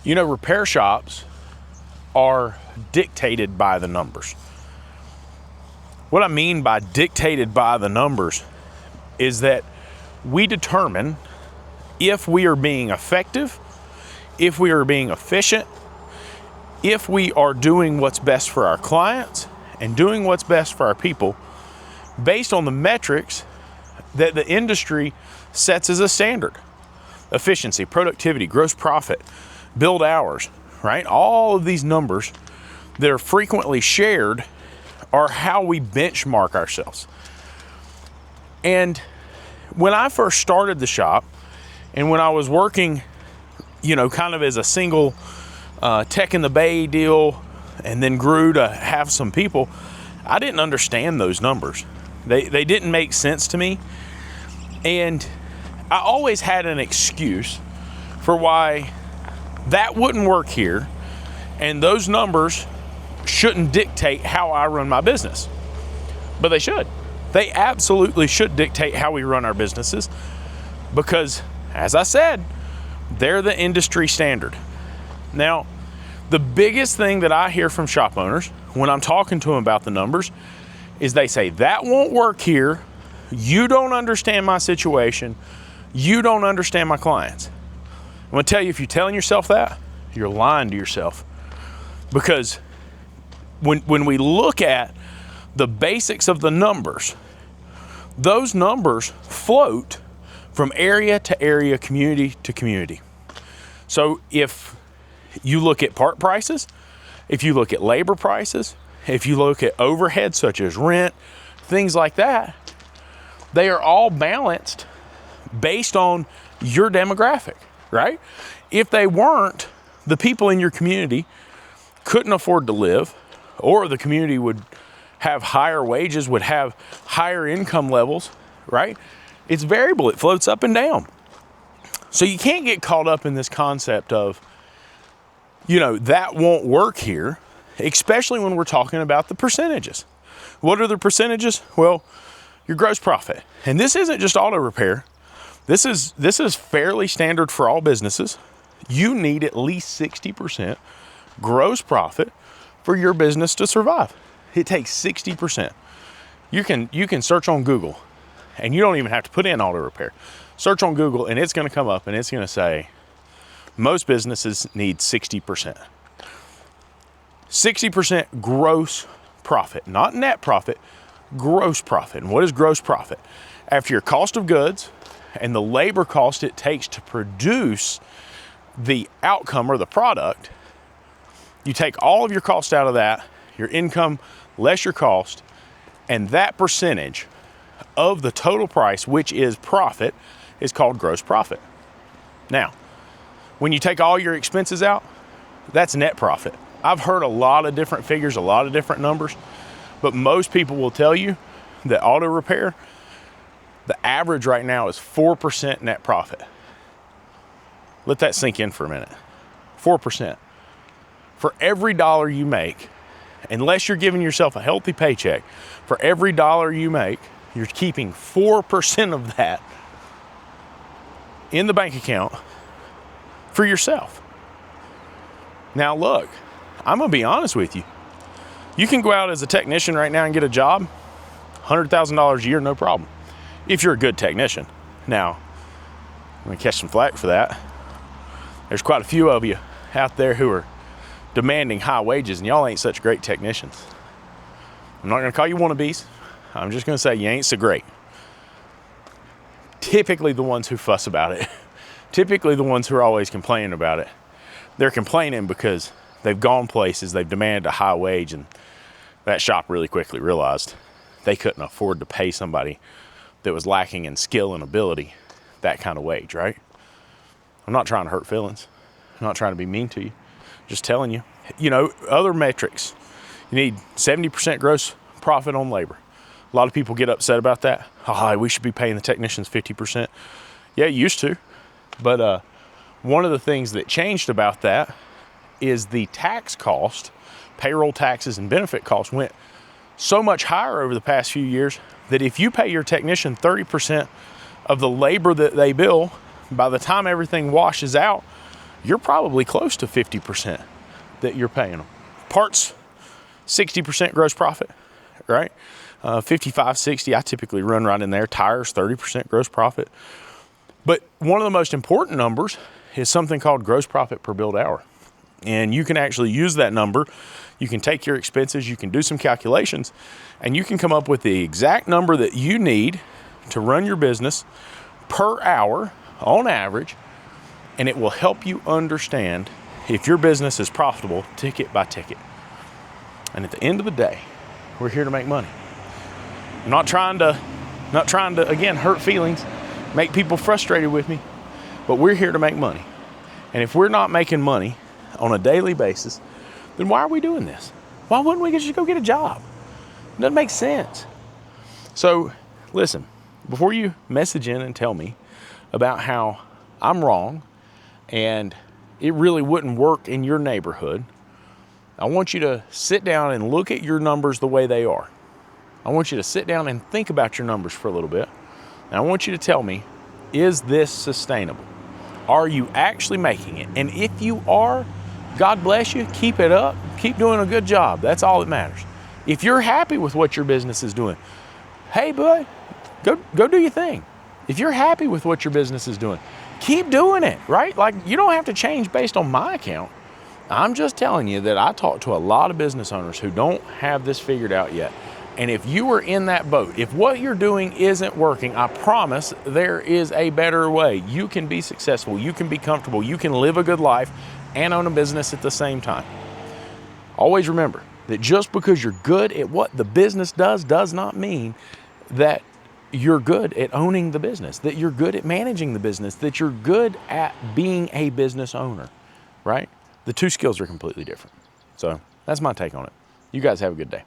You know, repair shops are dictated by the numbers. What I mean by dictated by the numbers is that we determine if we are being effective, if we are being efficient, if we are doing what's best for our clients and doing what's best for our people based on the metrics that the industry sets as a standard. Efficiency, productivity, gross profit, build hours, right? All of these numbers that are frequently shared are how we benchmark ourselves. And when I first started the shop and when I was working, you know, kind of as a single tech in the bay deal and then grew to have some people, I didn't understand those numbers. They didn't make sense to me. And I always had an excuse for why that wouldn't work here and those numbers shouldn't dictate how I run my business. But they should. They absolutely should dictate how we run our businesses because, as I said, they're the industry standard. Now, the biggest thing that I hear from shop owners when I'm talking to them about the numbers is they say, that won't work here. You don't understand my situation. You don't understand my clients. I'm gonna tell you, if you're telling yourself that, you're lying to yourself. Because when we look at the basics of the numbers, those numbers float from area to area, community to community. So if you look at part prices, if you look at labor prices, if you look at overhead such as rent, things like that, they are all balanced based on your demographic, right? If they weren't, the people in your community couldn't afford to live, or the community would have higher wages, would have higher income levels, right? It's variable, it floats up and down. So you can't get caught up in this concept of, you know, that won't work here, especially when we're talking about the percentages. What are the percentages? Well, your gross profit. And this isn't just auto repair. This is fairly standard for all businesses. You need at least 60% gross profit for your business to survive. It takes 60%. You can search on Google, and you don't even have to put in auto repair. Search on Google and it's going to come up and it's going to say most businesses need 60%. 60% gross profit, not net profit, gross profit. And what is gross profit? After your cost of goods and the labor cost it takes to produce the outcome or the product, you take all of your cost out of that, your income less your cost, and that percentage of the total price, which is profit, is called gross profit. Now, when you take all your expenses out, that's net profit. I've heard a lot of different figures, a lot of different numbers, but most people will tell you that auto repair, the average right now is 4% net profit. Let that sink in for a minute. 4%. For every dollar you make, unless you're giving yourself a healthy paycheck, for every dollar you make, you're keeping 4% of that in the bank account for yourself. Now look, I'm gonna be honest with you. You can go out as a technician right now and get a job, $100,000 a year, no problem, if you're a good technician. Now, I'm gonna catch some flack for that. There's quite a few of you out there who are demanding high wages, and y'all ain't such great technicians. I'm not gonna call you wannabes. I'm just gonna say you ain't so great. Typically the ones who fuss about it, typically the ones who are always complaining about it, they're complaining because they've gone places, they've demanded a high wage, and that shop really quickly realized they couldn't afford to pay somebody that was lacking in skill and ability that kind of wage, right? I'm not trying to hurt feelings. I'm not trying to be mean to you. Just telling you. You know, other metrics. You need 70% gross profit on labor. A lot of people get upset about that. Oh, we should be paying the technicians 50%. Yeah, you used to. But one of the things that changed about that is the tax cost, payroll taxes and benefit costs went so much higher over the past few years that if you pay your technician 30% of the labor that they bill, by the time everything washes out, you're probably close to 50% that you're paying them. Parts, 60% gross profit, right? 55, 60, I typically run right in there. Tires, 30% gross profit. But one of the most important numbers is something called gross profit per billed hour. And you can actually use that number. You can take your expenses, you can do some calculations, and you can come up with the exact number that you need to run your business per hour on average, and it will help you understand if your business is profitable ticket by ticket. And at the end of the day, we're here to make money. I'm not trying to again hurt feelings, make people frustrated with me, but we're here to make money. And if we're not making money on a daily basis, then why are we doing this? Why wouldn't we just go get a job? It doesn't make sense. So listen, before you message in and tell me about how I'm wrong and it really wouldn't work in your neighborhood, I want you to sit down and look at your numbers the way they are. I want you to sit down and think about your numbers for a little bit. And I want you to tell me, is this sustainable? Are you actually making it? And if you are, God bless you, keep it up, keep doing a good job. That's all that matters. If you're happy with what your business is doing, hey bud, go do your thing. If you're happy with what your business is doing, keep doing it, right? Like, you don't have to change based on my account. I'm just telling you that I talk to a lot of business owners who don't have this figured out yet. And if you are in that boat, if what you're doing isn't working, I promise there is a better way. You can be successful, you can be comfortable, you can live a good life and own a business at the same time. Always remember that just because you're good at what the business does not mean that you're good at owning the business, that you're good at managing the business, that you're good at being a business owner, right? The two skills are completely different. So that's my take on it. You guys have a good day.